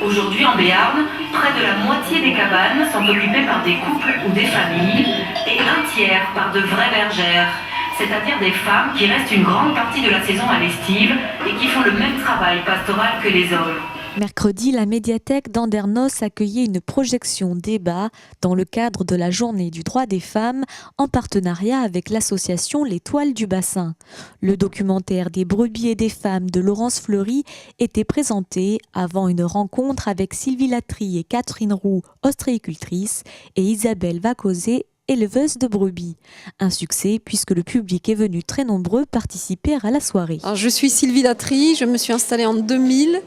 Aujourd'hui en Béarn, près de la moitié des cabanes sont occupées par des couples ou des familles et un tiers par de vraies bergères, c'est-à-dire des femmes qui restent une grande partie de la saison à l'estive et qui font le même travail pastoral que les hommes. Mercredi, la médiathèque d'Andernos accueillait une projection débat dans le cadre de la journée du droit des femmes en partenariat avec l'association L'Étoile du Bassin. Le documentaire des brebis et des femmes de Laurence Fleury était présenté avant une rencontre avec Sylvie Latry et Catherine Roux, ostréicultrice, et Isabelle Vacosé, éleveuse de brebis. Un succès puisque le public est venu très nombreux participer à la soirée. Alors, je suis Sylvie Latry, je me suis installée en 2000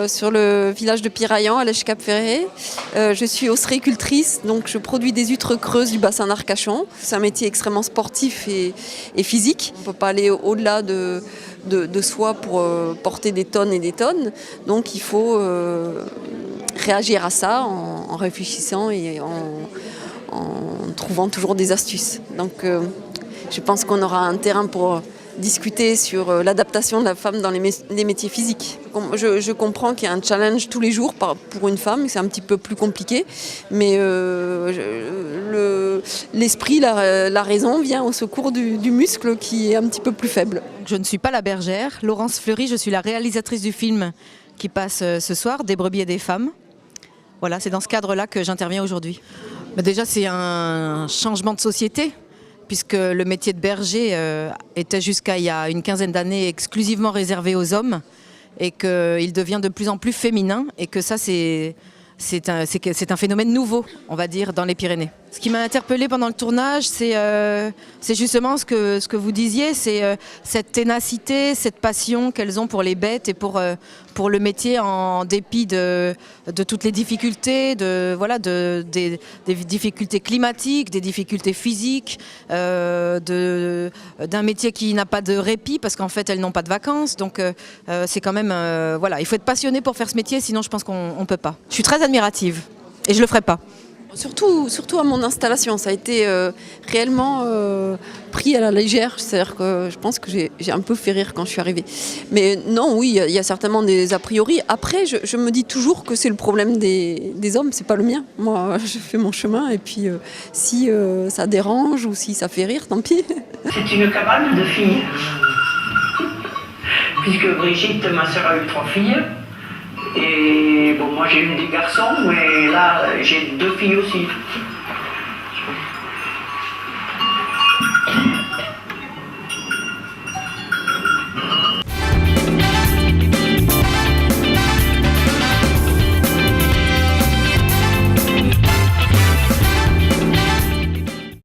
sur le village de Piraillan à l'Èche-Cap-Ferré. Je suis ostréicultrice, donc je produis des huîtres creuses du bassin d'Arcachon. C'est un métier extrêmement sportif et physique. On ne peut pas aller au-delà de soi pour porter des tonnes et des tonnes. Donc il faut réagir à ça en réfléchissant et en trouvant toujours des astuces. Donc je pense qu'on aura un terrain pour discuter sur l'adaptation de la femme dans les métiers physiques. Je comprends qu'il y a un challenge tous les jours pour une femme, c'est un petit peu plus compliqué, mais l'esprit, la raison vient au secours du muscle qui est un petit peu plus faible. Je ne suis pas la bergère, Laurence Fleury, je suis la réalisatrice du film qui passe ce soir, Des brebis et des femmes. Voilà, c'est dans ce cadre-là que j'interviens aujourd'hui. Déjà, c'est un changement de société, puisque le métier de berger était jusqu'à il y a une quinzaine d'années exclusivement réservé aux hommes, et qu'il devient de plus en plus féminin, et que ça, c'est un phénomène nouveau, on va dire, dans les Pyrénées. Ce qui m'a interpellée pendant le tournage, c'est justement ce que vous disiez, c'est cette ténacité, cette passion qu'elles ont pour les bêtes et pour le métier en dépit de toutes les difficultés, des difficultés climatiques, des difficultés physiques, d'un métier qui n'a pas de répit parce qu'en fait elles n'ont pas de vacances. Donc c'est quand même, il faut être passionné pour faire ce métier, sinon je pense qu'on ne peut pas. Je suis très admirative et je ne le ferai pas. Surtout à mon installation, ça a été réellement pris à la légère. C'est-à-dire que je pense que j'ai un peu fait rire quand je suis arrivée. Mais non, oui, il y a certainement des a priori. Après, je me dis toujours que c'est le problème des hommes, c'est pas le mien. Moi, je fais mon chemin et puis si ça dérange ou si ça fait rire, tant pis. C'est une cabane de filles. Puisque Brigitte, ma sœur, a eu 3 filles. Et bon, moi j'ai eu des garçons, mais là j'ai 2 filles aussi.